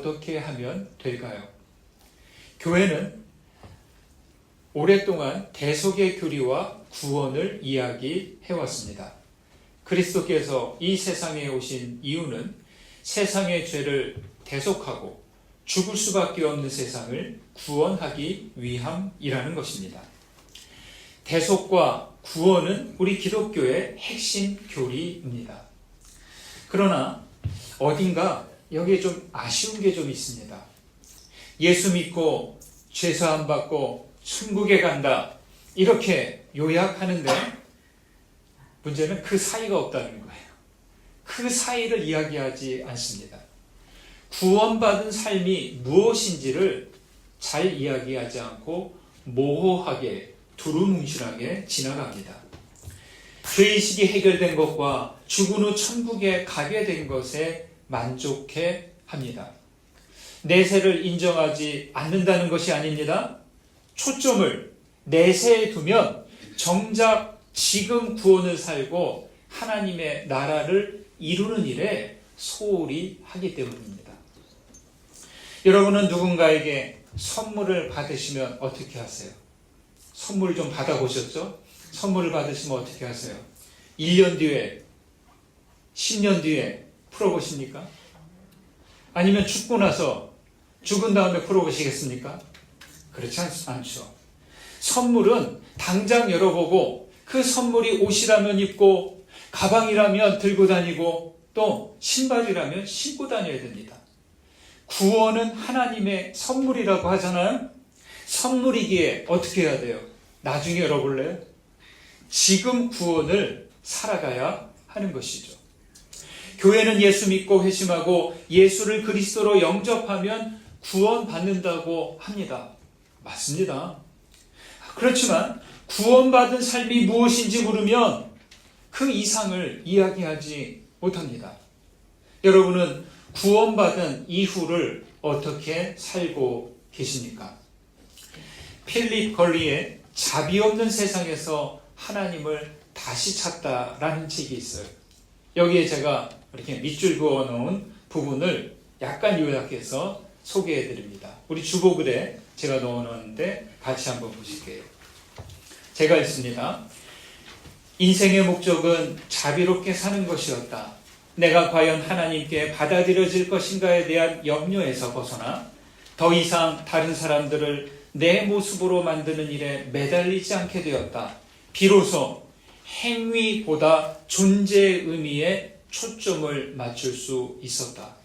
어떻게 하면 될까요? 교회는 오랫동안 대속의 교리와 구원을 이야기해왔습니다. 그리스도께서 이 세상에 오신 이유는 세상의 죄를 대속하고 죽을 수밖에 없는 세상을 구원하기 위함이라는 것입니다. 대속과 구원은 우리 기독교의 핵심 교리입니다. 그러나 어딘가 여기에 좀 아쉬운 게 좀 있습니다. 예수 믿고 죄사함 받고 천국에 간다 이렇게 요약하는데 문제는 그 사이가 없다는 거예요. 그 사이를 이야기하지 않습니다. 구원받은 삶이 무엇인지를 잘 이야기하지 않고 모호하게 두루뭉실하게 지나갑니다. 죄의식이 해결된 것과 죽은 후 천국에 가게 된 것에 만족해 합니다. 내세를 인정하지 않는다는 것이 아닙니다. 초점을 내세에 두면 정작 지금 구원을 살고 하나님의 나라를 이루는 일에 소홀히 하기 때문입니다. 여러분은 누군가에게 선물을 받으시면 어떻게 하세요? 선물 좀 받아보셨죠? 선물을 받으시면 어떻게 하세요? 1년 뒤에, 10년 뒤에 풀어보십니까? 아니면 죽고 나서 죽은 다음에 풀어보시겠습니까? 그렇지 않죠. 선물은 당장 열어보고 그 선물이 옷이라면 입고 가방이라면 들고 다니고 또 신발이라면 신고 다녀야 됩니다. 구원은 하나님의 선물이라고 하잖아요. 선물이기에 어떻게 해야 돼요? 나중에 열어볼래요? 지금 구원을 살아가야 하는 것이죠. 교회는 예수 믿고 회심하고 예수를 그리스도로 영접하면 구원받는다고 합니다. 맞습니다. 그렇지만 구원받은 삶이 무엇인지 물으면 그 이상을 이야기하지 못합니다. 여러분은 구원받은 이후를 어떻게 살고 계십니까? 필립 걸리의 자비 없는 세상에서 하나님을 다시 찾다라는 책이 있어요. 여기에 제가 이렇게 밑줄 그어 놓은 부분을 약간 요약해서 소개해 드립니다. 우리 주보글에 제가 넣어 놓았는데 같이 한번 보실게요. 제가 읽습니다. 인생의 목적은 자비롭게 사는 것이었다. 내가 과연 하나님께 받아들여질 것인가에 대한 염려에서 벗어나 더 이상 다른 사람들을 내 모습으로 만드는 일에 매달리지 않게 되었다. 비로소 행위보다 존재의 의미에 초점을 맞출 수 있었다.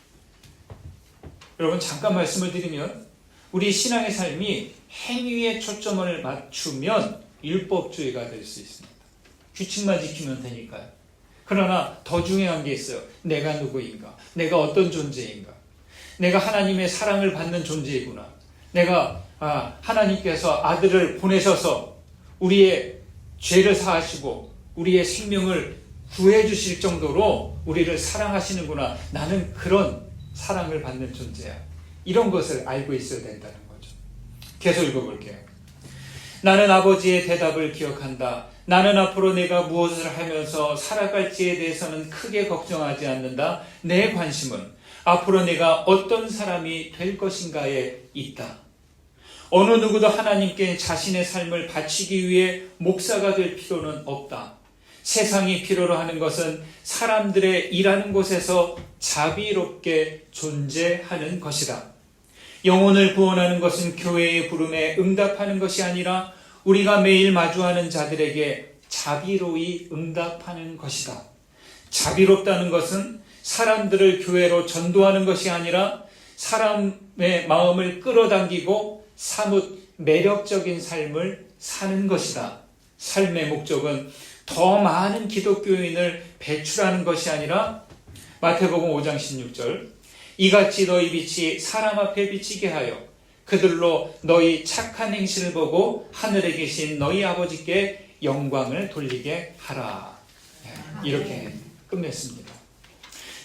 여러분 잠깐 말씀을 드리면 우리 신앙의 삶이 행위에 초점을 맞추면 율법주의가 될 수 있습니다. 규칙만 지키면 되니까요. 그러나 더 중요한 게 있어요. 내가 누구인가? 내가 어떤 존재인가? 내가 하나님의 사랑을 받는 존재이구나. 내가 하나님께서 아들을 보내셔서 우리의 죄를 사하시고 우리의 생명을 구해 주실 정도로 우리를 사랑하시는구나. 나는 그런 사랑을 받는 존재야. 이런 것을 알고 있어야 된다는 거죠. 계속 읽어볼게요. 나는 아버지의 대답을 기억한다. 나는 앞으로 내가 무엇을 하면서 살아갈지에 대해서는 크게 걱정하지 않는다. 내 관심은 앞으로 내가 어떤 사람이 될 것인가에 있다. 어느 누구도 하나님께 자신의 삶을 바치기 위해 목사가 될 필요는 없다. 세상이 필요로 하는 것은 사람들의 일하는 곳에서 자비롭게 존재하는 것이다. 영혼을 구원하는 것은 교회의 부름에 응답하는 것이 아니라 우리가 매일 마주하는 자들에게 자비로이 응답하는 것이다. 자비롭다는 것은 사람들을 교회로 전도하는 것이 아니라 사람의 마음을 끌어당기고 사뭇 매력적인 삶을 사는 것이다. 삶의 목적은 더 많은 기독교인을 배출하는 것이 아니라 마태복음 5장 16절 이같이 너희 빛이 사람 앞에 비치게 하여 그들로 너희 착한 행실을 보고 하늘에 계신 너희 아버지께 영광을 돌리게 하라. 이렇게 끝냈습니다.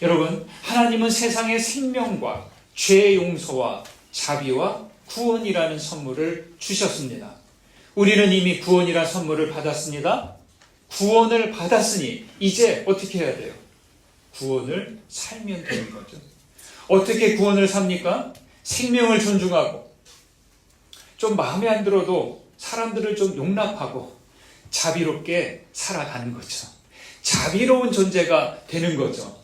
여러분, 하나님은 세상의 생명과 죄 용서와 자비와 구원이라는 선물을 주셨습니다. 우리는 이미 구원이라는 선물을 받았습니다. 구원을 받았으니 이제 어떻게 해야 돼요? 구원을 살면 되는 거죠. 어떻게 구원을 삽니까? 생명을 존중하고 좀 마음에 안 들어도 사람들을 좀 용납하고 자비롭게 살아가는 거죠. 자비로운 존재가 되는 거죠.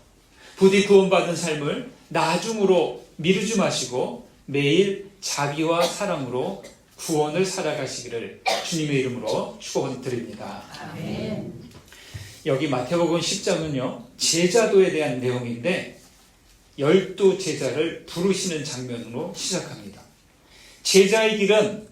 부디 구원받은 삶을 나중으로 미루지 마시고 매일 자비와 사랑으로 구원을 살아가시기를 주님의 이름으로 축원드립니다. 아멘. 여기 마태복음 10장은요, 제자도에 대한 내용인데 12제자를 부르시는 장면으로 시작합니다. 제자의 길은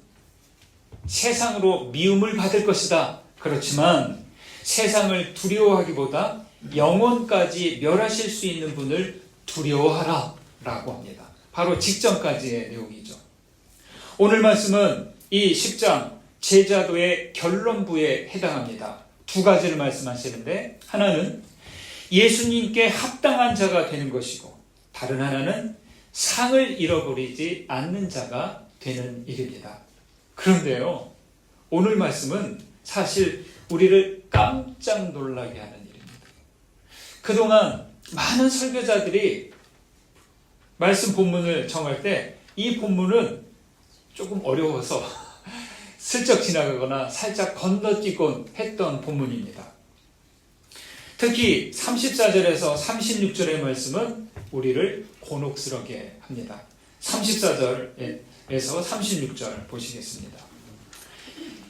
세상으로 미움을 받을 것이다. 그렇지만 세상을 두려워하기보다 영혼까지 멸하실 수 있는 분을 두려워하라 라고 합니다. 바로 직전까지의 내용이죠. 오늘 말씀은 이 10장 제자도의 결론부에 해당합니다. 두 가지를 말씀하시는데 하나는 예수님께 합당한 자가 되는 것이고 다른 하나는 상을 잃어버리지 않는 자가 되는 일입니다. 그런데요, 오늘 말씀은 사실 우리를 깜짝 놀라게 하는 일입니다. 그동안 많은 설교자들이 말씀 본문을 정할 때 이 본문은 조금 어려워서 슬쩍 지나가거나 살짝 건너뛰곤 했던 본문입니다. 특히 34절에서 36절의 말씀은 우리를 곤혹스럽게 합니다. 34절에서 36절 보시겠습니다.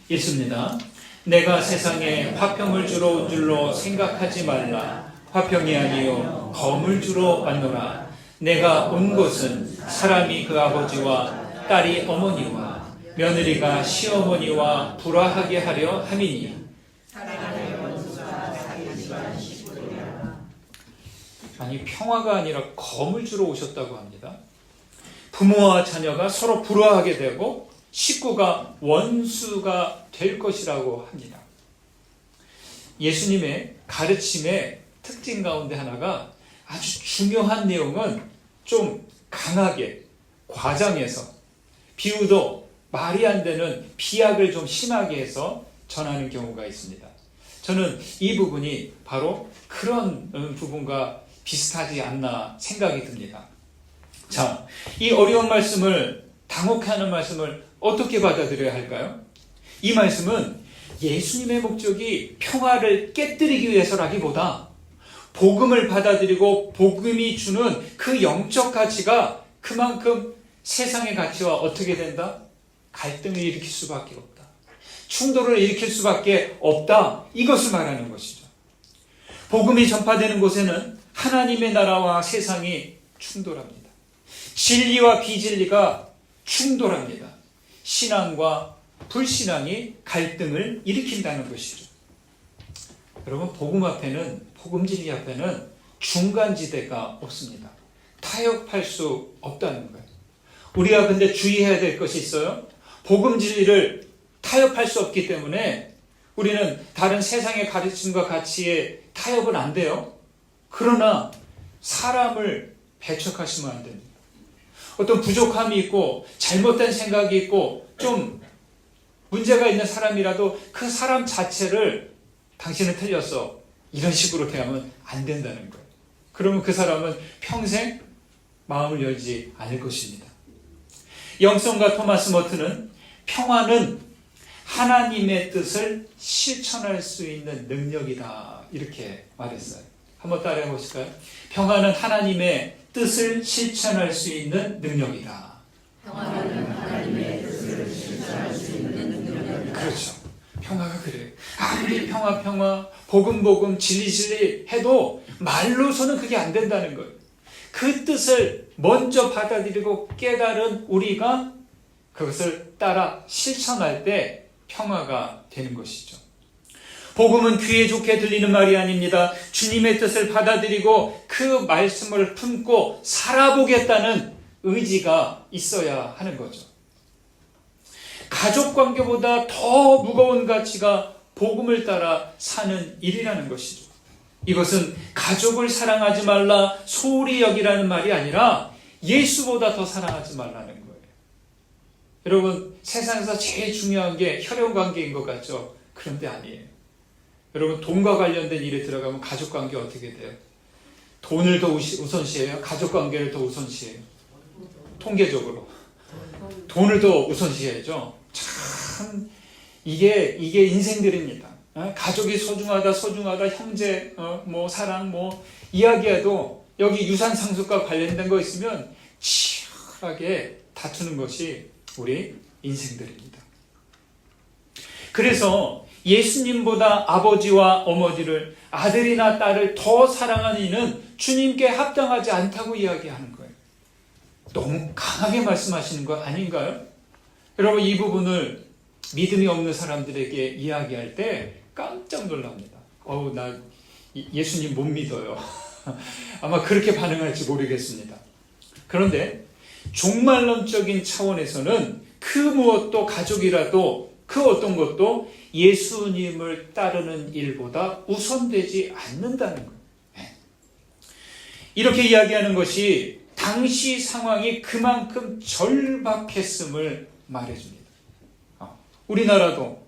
읽습니다. 내가 세상에 화평을 주러 온 줄로 생각하지 말라. 화평이 아니요 검을 주러 왔노라. 내가 온 곳은 사람이 그 아버지와 딸이 어머니와 며느리가 시어머니와 불화하게 하려 함이니. 아니, 평화가 아니라 검을 주러 오셨다고 합니다. 부모와 자녀가 서로 불화하게 되고 식구가 원수가 될 것이라고 합니다. 예수님의 가르침의 특징 가운데 하나가 아주 중요한 내용은 좀 강하게 과장해서 비유도 말이 안 되는 비약을 좀 심하게 해서 전하는 경우가 있습니다. 저는 이 부분이 바로 그런 부분과 비슷하지 않나 생각이 듭니다. 자, 이 어려운 말씀을, 당혹하는 말씀을 어떻게 받아들여야 할까요? 이 말씀은 예수님의 목적이 평화를 깨뜨리기 위해서라기보다 복음을 받아들이고 복음이 주는 그 영적 가치가 그만큼 세상의 가치와 어떻게 된다? 갈등을 일으킬 수밖에 없다. 충돌을 일으킬 수밖에 없다. 이것을 말하는 것이죠. 복음이 전파되는 곳에는 하나님의 나라와 세상이 충돌합니다. 진리와 비진리가 충돌합니다. 신앙과 불신앙이 갈등을 일으킨다는 것이죠. 여러분, 복음 앞에는, 복음 진리 앞에는 중간지대가 없습니다. 타협할 수 없다는 거예요. 우리가 근데 주의해야 될 것이 있어요. 복음 진리를 타협할 수 없기 때문에 우리는 다른 세상의 가르침과 가치에 타협은 안 돼요. 그러나 사람을 배척하시면 안 됩니다. 어떤 부족함이 있고 잘못된 생각이 있고 좀 문제가 있는 사람이라도 그 사람 자체를 당신은 틀렸어, 이런 식으로 대하면 안 된다는 거예요. 그러면 그 사람은 평생 마음을 열지 않을 것입니다. 영성가 토마스 머튼은 평화는 하나님의 뜻을 실천할 수 있는 능력이다, 이렇게 말했어요. 한번 따라해 보실까요? 평화는 하나님의 뜻을 실천할 수 있는 능력이다. 평화는 하나님의 뜻을 실천할 수 있는 능력이다. 그렇죠. 평화가 그래요. 아무리 평화, 복음, 진리 해도 말로서는 그게 안 된다는 거예요. 그 뜻을 먼저 받아들이고 깨달은 우리가 그것을 따라 실천할 때 평화가 되는 것이죠. 복음은 귀에 좋게 들리는 말이 아닙니다. 주님의 뜻을 받아들이고 그 말씀을 품고 살아보겠다는 의지가 있어야 하는 거죠. 가족 관계보다 더 무거운 가치가 복음을 따라 사는 일이라는 것이죠. 이것은 가족을 사랑하지 말라, 소홀히 여기라는 말이 아니라 예수보다 더 사랑하지 말라는 거예요. 여러분, 세상에서 제일 중요한 게 혈연 관계인 것 같죠? 그런데 아니에요. 여러분, 돈과 관련된 일에 들어가면 가족 관계 어떻게 돼요? 돈을 더 우선시해요? 가족관계를 더 우선시해요? 통계적으로 돈을 더 우선시해야죠. 참 이게 인생들입니다. 가족이 소중하다, 형제, 사랑, 이야기해도 여기 유산 상속과 관련된 거 있으면 치열하게 다투는 것이 우리 인생들입니다. 그래서 예수님보다 아버지와 어머니를, 아들이나 딸을 더 사랑하는 이는 주님께 합당하지 않다고 이야기하는 거예요. 너무 강하게 말씀하시는 거 아닌가요? 여러분, 이 부분을 믿음이 없는 사람들에게 이야기할 때 깜짝 놀랍니다. 나 예수님 못 믿어요. 아마 그렇게 반응할지 모르겠습니다. 그런데 종말론적인 차원에서는 그 무엇도, 가족이라도 그 어떤 것도 예수님을 따르는 일보다 우선되지 않는다는 거예요. 이렇게 이야기하는 것이 당시 상황이 그만큼 절박했음을 말해줍니다. 우리나라도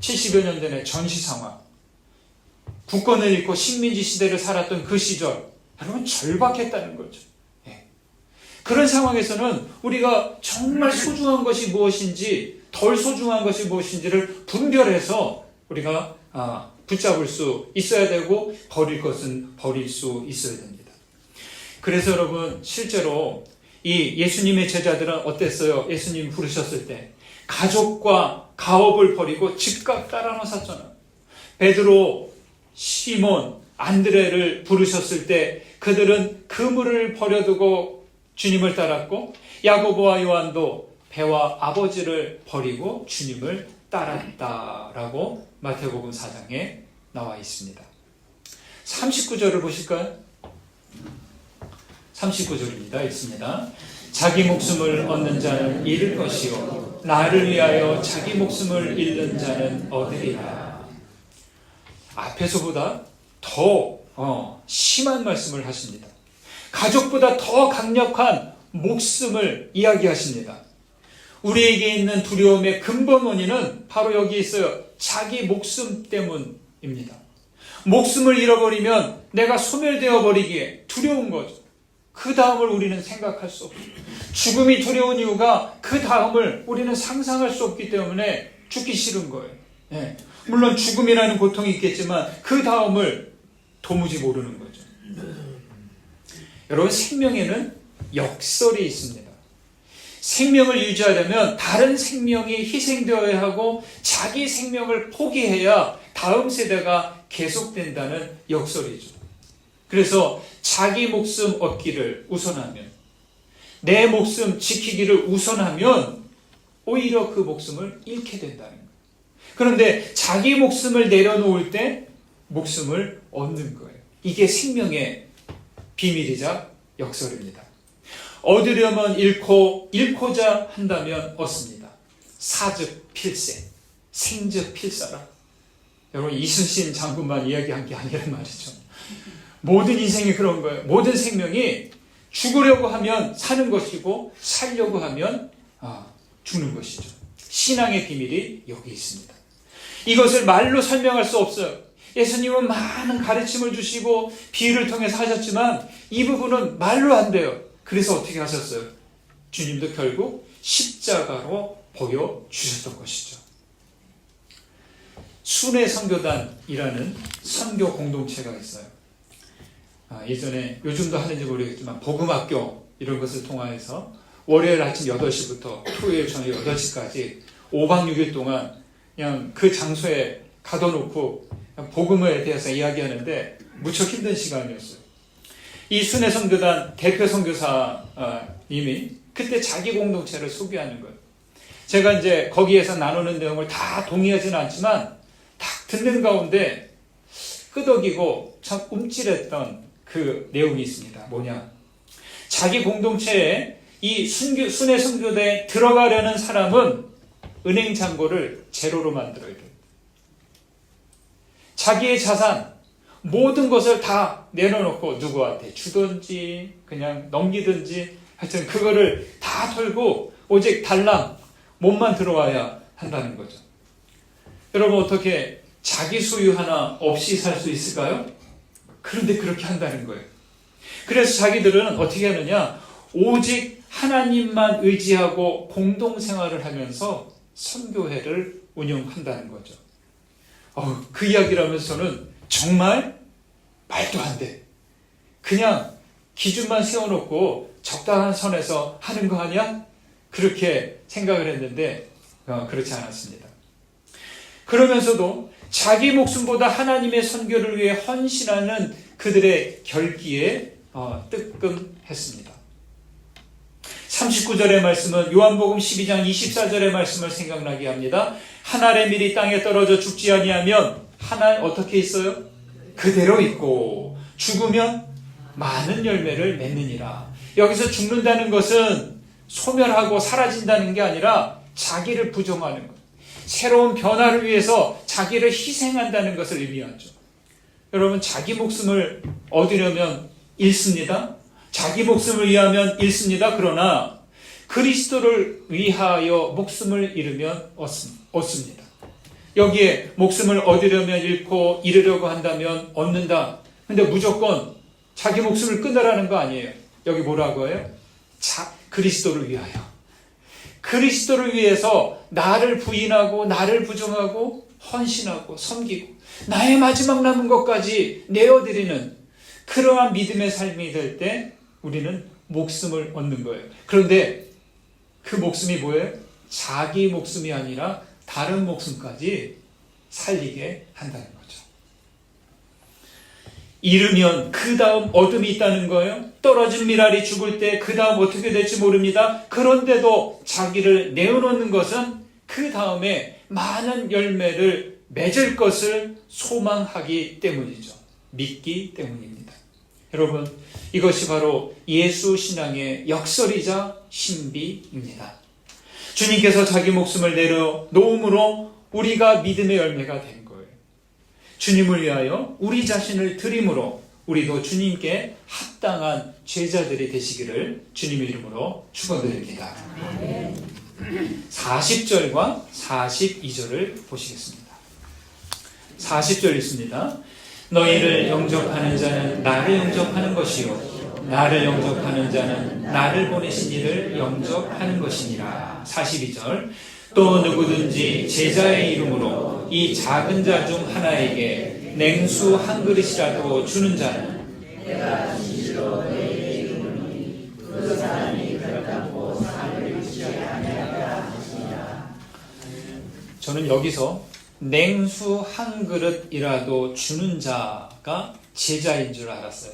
70여 년 전에 전시 상황, 국권을 잃고 식민지 시대를 살았던 그 시절, 여러분 절박했다는 거죠. 그런 상황에서는 우리가 정말 소중한 것이 무엇인지, 덜 소중한 것이 무엇인지를 분별해서 우리가 붙잡을 수 있어야 되고, 버릴 것은 버릴 수 있어야 됩니다. 그래서 여러분, 실제로 이 예수님의 제자들은 어땠어요? 예수님 부르셨을 때 가족과 가업을 버리고 즉각 따라 나섰잖아요. 베드로, 시몬, 안드레를 부르셨을 때 그들은 그물을 버려두고 주님을 따랐고, 야고보와 요한도 배와 아버지를 버리고 주님을 따랐다라고 마태복음 4장에 나와 있습니다. 39절을 보실까요? 39절입니다. 있습니다. 자기 목숨을 얻는 자는 잃을 것이요 나를 위하여 자기 목숨을 잃는 자는 얻으리라. 앞에서보다 더 심한 말씀을 하십니다. 가족보다 더 강력한 목숨을 이야기하십니다. 우리에게 있는 두려움의 근본 원인은 바로 여기 있어요. 자기 목숨 때문입니다. 목숨을 잃어버리면 내가 소멸되어 버리기에 두려운 거죠. 그 다음을 우리는 생각할 수 없어요. 죽음이 두려운 이유가 그 다음을 우리는 상상할 수 없기 때문에 죽기 싫은 거예요. 물론 죽음이라는 고통이 있겠지만 그 다음을 도무지 모르는 거죠. 여러분, 생명에는 역설이 있습니다. 생명을 유지하려면 다른 생명이 희생되어야 하고 자기 생명을 포기해야 다음 세대가 계속된다는 역설이죠. 그래서 자기 목숨 얻기를 우선하면, 내 목숨 지키기를 우선하면 오히려 그 목숨을 잃게 된다는 거예요. 그런데 자기 목숨을 내려놓을 때 목숨을 얻는 거예요. 이게 생명의 비밀이자 역설입니다. 얻으려면 잃고, 잃고자 한다면 얻습니다. 사즉 필세, 생즉 필사라. 여러분, 이순신 장군만 이야기한 게 아니란 말이죠. 모든 인생이 그런 거예요. 모든 생명이 죽으려고 하면 사는 것이고 살려고 하면 죽는 것이죠. 신앙의 비밀이 여기 있습니다. 이것을 말로 설명할 수 없어요. 예수님은 많은 가르침을 주시고 비유를 통해서 하셨지만 이 부분은 말로 안 돼요. 그래서 어떻게 하셨어요? 주님도 결국 십자가로 보여주셨던 것이죠. 순회 선교단이라는 선교 공동체가 있어요. 예전에, 요즘도 하는지 모르겠지만 복음학교 이런 것을 통해서 월요일 아침 8시부터 토요일 저녁 8시까지 5박 6일 동안 그냥 그 장소에 가둬놓고 복음에 대해서 이야기하는데 무척 힘든 시간이었어요. 이 순회 선교단 대표 선교사님이 그때 자기 공동체를 소개하는 거예요. 제가 이제 거기에서 나누는 내용을 다 동의하지는 않지만 딱 듣는 가운데 끄덕이고 참 움찔했던 그 내용이 있습니다. 뭐냐? 자기 공동체에 이 순회 선교대에 들어가려는 사람은 은행 잔고를 제로로 만들어야 돼요. 자기의 자산, 모든 것을 다 내려놓고 누구한테 주든지 그냥 넘기든지 하여튼 그거를 다 털고 오직 달랑 몸만 들어와야 한다는 거죠. 여러분, 어떻게 자기 소유 하나 없이 살 수 있을까요? 그런데 그렇게 한다는 거예요. 그래서 자기들은 어떻게 하느냐? 오직 하나님만 의지하고 공동생활을 하면서 선교회를 운영한다는 거죠. 그 이야기를 하면서 저는 정말 말도 안 돼. 그냥 기준만 세워놓고 적당한 선에서 하는 거 아니야? 그렇게 생각을 했는데 그렇지 않았습니다. 그러면서도 자기 목숨보다 하나님의 선교를 위해 헌신하는 그들의 결기에 뜨끔했습니다. 39절의 말씀은 요한복음 12장 24절의 말씀을 생각나게 합니다. 한 알의 밀이 땅에 떨어져 죽지 아니하면 한 알 어떻게 있어요? 그대로 있고 죽으면 많은 열매를 맺느니라. 여기서 죽는다는 것은 소멸하고 사라진다는 게 아니라 자기를 부정하는 것, 새로운 변화를 위해서 자기를 희생한다는 것을 의미하죠. 여러분, 자기 목숨을 얻으려면 잃습니다. 자기 목숨을 위하면 잃습니다. 그러나 그리스도를 위하여 목숨을 잃으면 얻습니다. 여기에 목숨을 얻으려면 잃고 잃으려고 한다면 얻는다. 근데 무조건 자기 목숨을 끊으라는 거 아니에요. 여기 뭐라고 해요? 그리스도를 위하여. 그리스도를 위해서 나를 부인하고 나를 부정하고 헌신하고 섬기고 나의 마지막 남은 것까지 내어드리는 그러한 믿음의 삶이 될 때 우리는 목숨을 얻는 거예요. 그런데 그 목숨이 뭐예요? 자기 목숨이 아니라 다른 목숨까지 살리게 한다는 거죠. 잃으면 그 다음 어둠이 있다는 거예요. 떨어진 밀알이 죽을 때 그 다음 어떻게 될지 모릅니다. 그런데도 자기를 내어놓는 것은 그 다음에 많은 열매를 맺을 것을 소망하기 때문이죠. 믿기 때문입니다. 여러분, 이것이 바로 예수 신앙의 역설이자 신비입니다. 주님께서 자기 목숨을 내려놓음으로 우리가 믿음의 열매가 된 거예요. 주님을 위하여 우리 자신을 드림으로 우리도 주님께 합당한 제자들이 되시기를 주님의 이름으로 축원드립니다. 40절과 42절을 보시겠습니다. 40절 있습니다. 너희를 영접하는 자는 나를 영접하는 것이요 나를 영접하는 자는 나를 보내신 이를 영접하는 것이니라. 42절 또 누구든지 제자의 이름으로 이 작은 자 중 하나에게 냉수 한 그릇이라도 주는 자는 내가 진실로 너희에게 이르노니 그 사람이 결단코 상을 잊지 아니하리라 하시니라. 저는 여기서 냉수 한 그릇이라도 주는 자가 제자인 줄 알았어요.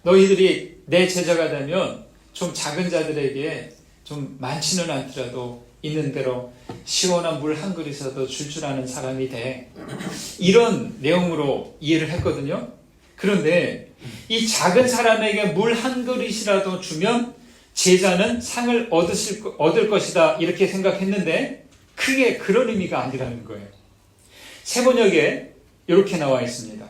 너희들이 내 제자가 되면 좀 작은 자들에게 좀 많지는 않더라도 있는 대로 시원한 물 한 그릇이라도 줄 아는 사람이 돼. 이런 내용으로 이해를 했거든요. 그런데 이 작은 사람에게 물 한 그릇이라도 주면 제자는 상을 얻을 것이다 이렇게 생각했는데 크게 그런 의미가 아니라는 거예요. 세번역에 이렇게 나와 있습니다.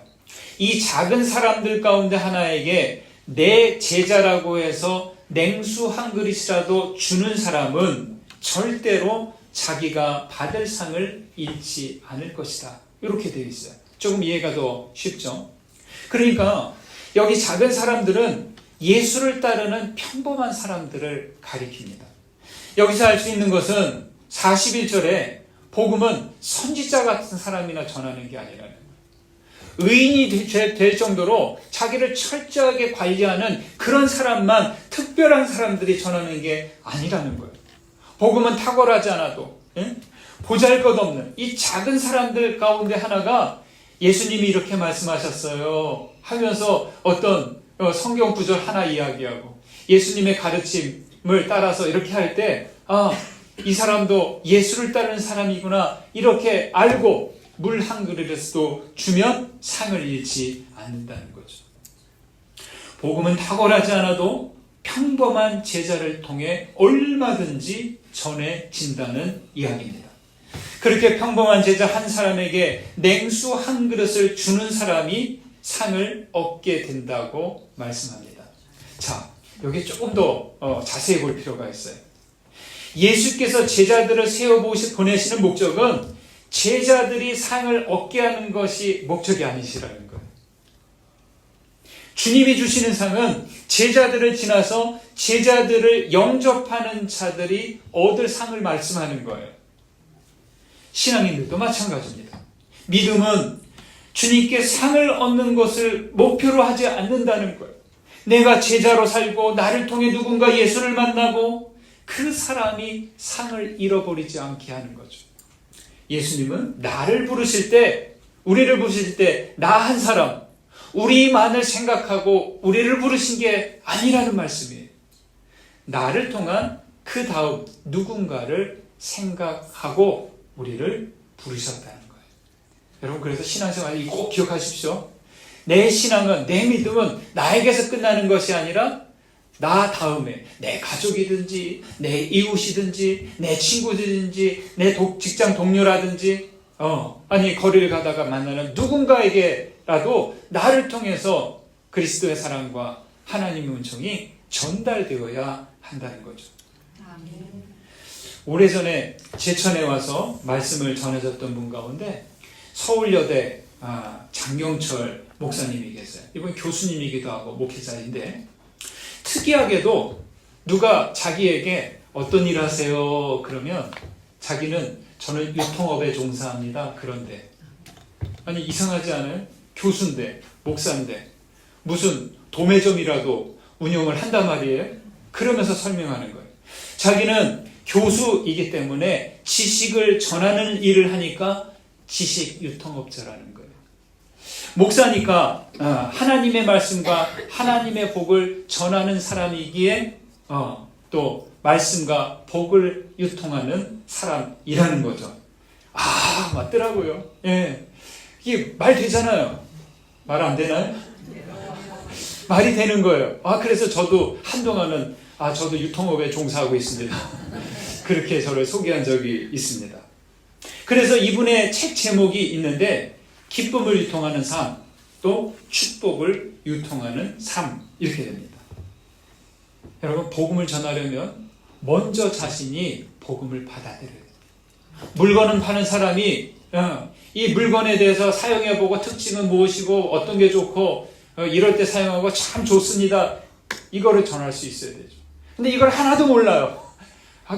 이 작은 사람들 가운데 하나에게 내 제자라고 해서 냉수 한 그릇이라도 주는 사람은 절대로 자기가 받을 상을 잃지 않을 것이다. 이렇게 되어 있어요. 조금 이해가 더 쉽죠? 그러니까 여기 작은 사람들은 예수를 따르는 평범한 사람들을 가리킵니다. 여기서 알 수 있는 것은 41절에 복음은 선지자 같은 사람이나 전하는 게 아니라는 거예요. 의인이 될 정도로 자기를 철저하게 관리하는 그런 사람만, 특별한 사람들이 전하는 게 아니라는 거예요. 복음은 탁월하지 않아도 보잘것없는 이 작은 사람들 가운데 하나가 예수님이 이렇게 말씀하셨어요 하면서 어떤 성경 구절 하나 이야기하고 예수님의 가르침을 따라서 이렇게 할 때 이 사람도 예수를 따르는 사람이구나 이렇게 알고 물 한 그릇에서도 주면 상을 잃지 않는다는 거죠. 복음은 탁월하지 않아도 평범한 제자를 통해 얼마든지 전해진다는 이야기입니다. 그렇게 평범한 제자 한 사람에게 냉수 한 그릇을 주는 사람이 상을 얻게 된다고 말씀합니다. 자, 여기 조금 더 자세히 볼 필요가 있어요. 예수께서 제자들을 세워 보내시는 목적은 제자들이 상을 얻게 하는 것이 목적이 아니시라는 거예요. 주님이 주시는 상은 제자들을 지나서 제자들을 영접하는 자들이 얻을 상을 말씀하는 거예요. 신앙인들도 마찬가지입니다. 믿음은 주님께 상을 얻는 것을 목표로 하지 않는다는 거예요. 내가 제자로 살고 나를 통해 누군가 예수를 만나고 그 사람이 상을 잃어버리지 않게 하는 거죠. 예수님은 나를 부르실 때, 우리를 부르실 때 나 한 사람, 우리만을 생각하고 우리를 부르신 게 아니라는 말씀이에요. 나를 통한 그 다음 누군가를 생각하고 우리를 부르셨다는 거예요. 여러분, 그래서 신앙생활 꼭 기억하십시오. 내 신앙은, 내 믿음은 나에게서 끝나는 것이 아니라 나 다음에 내 가족이든지 내 이웃이든지 내 친구들이든지 내 직장 동료라든지 아니 거리를 가다가 만나는 누군가에게라도 나를 통해서 그리스도의 사랑과 하나님의 은총이 전달되어야 한다는 거죠. 오래전에 제천에 와서 말씀을 전해줬던 분 가운데 서울여대 장경철 목사님이 계세요. 이분 교수님이기도 하고 목회자인데, 특이하게도 누가 자기에게 어떤 일 하세요? 그러면 자기는 저는 유통업에 종사합니다. 그런데 아니 이상하지 않아요? 교수인데 목사인데 무슨 도매점이라도 운영을 한단 말이에요. 그러면서 설명하는 거예요. 자기는 교수이기 때문에 지식을 전하는 일을 하니까 지식 유통업자라는 거예요. 목사니까 하나님의 말씀과 하나님의 복을 전하는 사람이기에 또 말씀과 복을 유통하는 사람이라는 거죠. 맞더라고요. 예. 이게 말 되잖아요. 말 안 되나요? 말이 되는 거예요. 그래서 저도 한동안은 저도 유통업에 종사하고 있습니다. 그렇게 저를 소개한 적이 있습니다. 그래서 이분의 책 제목이 있는데, 기쁨을 유통하는 삶, 또 축복을 유통하는 삶, 이렇게 됩니다. 여러분, 복음을 전하려면 먼저 자신이 복음을 받아들여야 돼요. 물건을 파는 사람이 이 물건에 대해서 사용해보고 특징은 무엇이고 어떤 게 좋고 이럴 때 사용하고 참 좋습니다, 이거를 전할 수 있어야 되죠. 근데 이걸 하나도 몰라요.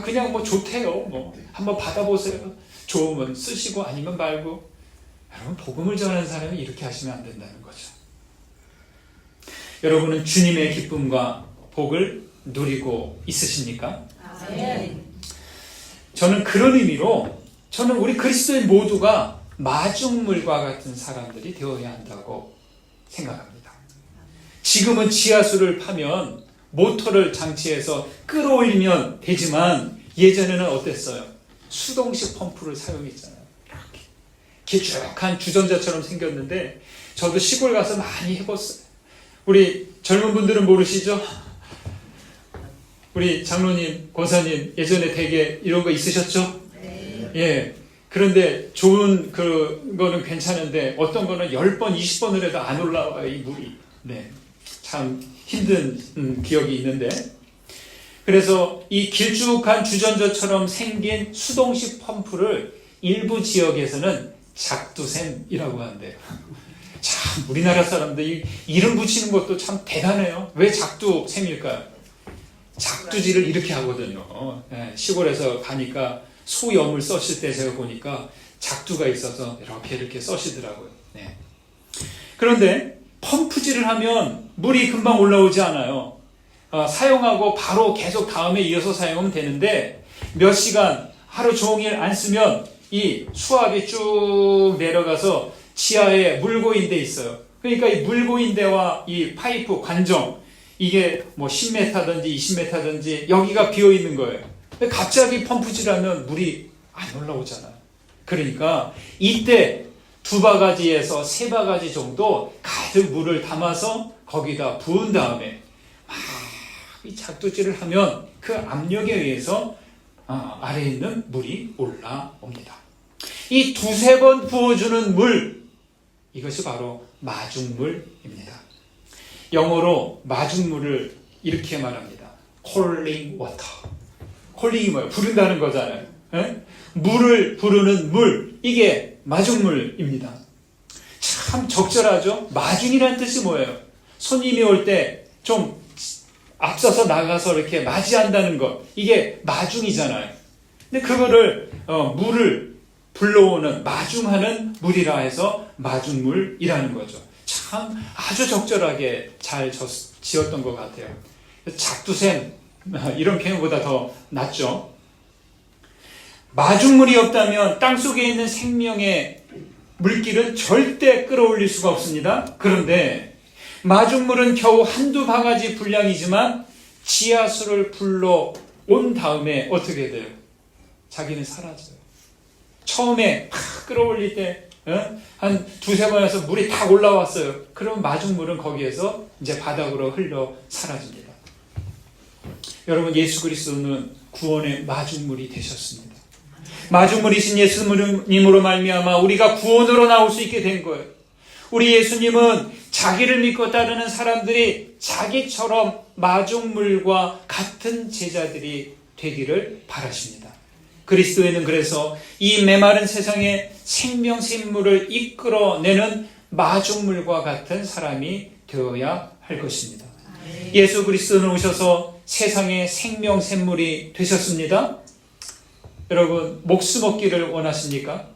그냥 뭐 좋대요, 한번 받아보세요, 좋으면 쓰시고 아니면 말고. 여러분, 복음을 전하는 사람이 이렇게 하시면 안 된다는 거죠. 여러분은 주님의 기쁨과 복을 누리고 있으십니까? 저는 그런 의미로 우리 그리스도인 모두가 마중물과 같은 사람들이 되어야 한다고 생각합니다. 지금은 지하수를 파면 모터를 장치해서 끌어올리면 되지만 예전에는 어땠어요? 수동식 펌프를 사용했잖아요. 이렇게 길쭉한 주전자처럼 생겼는데 저도 시골 가서 많이 해봤어요. 우리 젊은 분들은 모르시죠? 우리 장로님, 권사님 예전에 되게 이런 거 있으셨죠? 네. 예. 그런데 좋은 그거는 괜찮은데 어떤 거는 10번, 20번을 해도 안 올라와요, 이 물이. 네. 참 힘든 기억이 있는데, 그래서 이 길쭉한 주전자처럼 생긴 수동식 펌프를 일부 지역에서는 작두샘이라고 한대요. 참 우리나라 사람들 이름 붙이는 것도 참 대단해요. 왜 작두샘일까요? 작두질을 이렇게 하거든요. 시골에서 가니까 소염을 써실 때 제가 보니까 작두가 있어서 이렇게 써시더라고요. 네. 그런데 펌프질을 하면 물이 금방 올라오지 않아요. 사용하고 바로 계속 다음에 이어서 사용하면 되는데 몇 시간 하루 종일 안 쓰면 이 수압이 쭉 내려가서 지하에 물고인대 있어요. 그러니까 이 물고인대와 이 파이프 관정, 이게 뭐 10m든지 20m든지 여기가 비어 있는 거예요. 근데 갑자기 펌프질하면 물이 안 올라오잖아요. 그러니까 이때 2바가지에서 3바가지 정도 가득 물을 담아서 거기다 부은 다음에 이 작두질을 하면 그 압력에 의해서 아래에 있는 물이 올라옵니다. 이 2-3번 부어주는 물, 이것이 바로 마중물입니다. 영어로 마중물을 이렇게 말합니다. calling water. calling이 뭐예요? 부른다는 거잖아요. 물을 부르는 물, 이게 마중물입니다. 참 적절하죠? 마중이라는 뜻이 뭐예요? 손님이 올 때 좀 앞서서 나가서 이렇게 맞이한다는 것, 이게 마중이잖아요. 근데 그거를 물을 불러오는 마중하는 물이라 해서 마중물이라는 거죠. 참 아주 적절하게 잘 지었던 것 같아요. 작두샘 이런 표현보다 더 낫죠. 마중물이 없다면 땅속에 있는 생명의 물길은 절대 끌어올릴 수가 없습니다. 그런데 마중물은 겨우 한두 바가지 분량이지만 지하수를 불러온 다음에 어떻게 돼요? 자기는 사라져요. 처음에 팍 끌어올릴 때 한 두세 번 해서 물이 다 올라왔어요. 그럼 마중물은 거기에서 이제 바닥으로 흘러 사라집니다. 여러분, 예수 그리스도는 구원의 마중물이 되셨습니다. 마중물이신 예수님으로 말미암아 우리가 구원으로 나올 수 있게 된 거예요. 우리 예수님은 자기를 믿고 따르는 사람들이 자기처럼 마중물과 같은 제자들이 되기를 바라십니다. 그리스도에는 그래서 이 메마른 세상에 생명샘물을 이끌어내는 마중물과 같은 사람이 되어야 할 것입니다. 예수 그리스도는 오셔서 세상의 생명샘물이 되셨습니다. 여러분, 목숨 얻기를 원하십니까?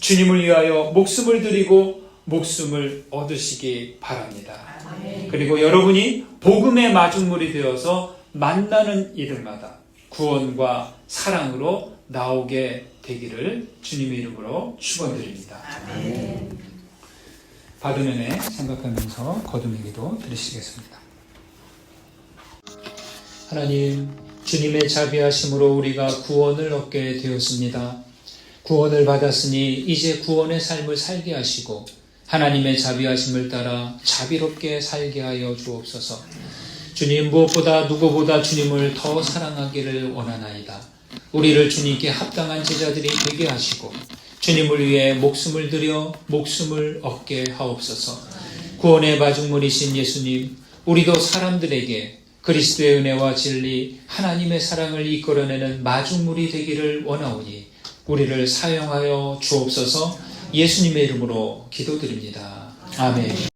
주님을 위하여 목숨을 드리고 목숨을 얻으시기 바랍니다. 그리고 여러분이 복음의 마중물이 되어서 만나는 이들마다 구원과 사랑으로 나오게 되기를 주님의 이름으로 축원드립니다. 받은 은혜 생각하면서 거듭의 기도 드리시겠습니다. 하나님, 주님의 자비하심으로 우리가 구원을 얻게 되었습니다. 구원을 받았으니 이제 구원의 삶을 살게 하시고 하나님의 자비하심을 따라 자비롭게 살게 하여 주옵소서. 주님, 무엇보다 누구보다 주님을 더 사랑하기를 원하나이다. 우리를 주님께 합당한 제자들이 되게 하시고 주님을 위해 목숨을 들여 목숨을 얻게 하옵소서. 구원의 마중물이신 예수님, 우리도 사람들에게 그리스도의 은혜와 진리, 하나님의 사랑을 이끌어내는 마중물이 되기를 원하오니 우리를 사용하여 주옵소서. 예수님의 이름으로 기도드립니다. 아멘.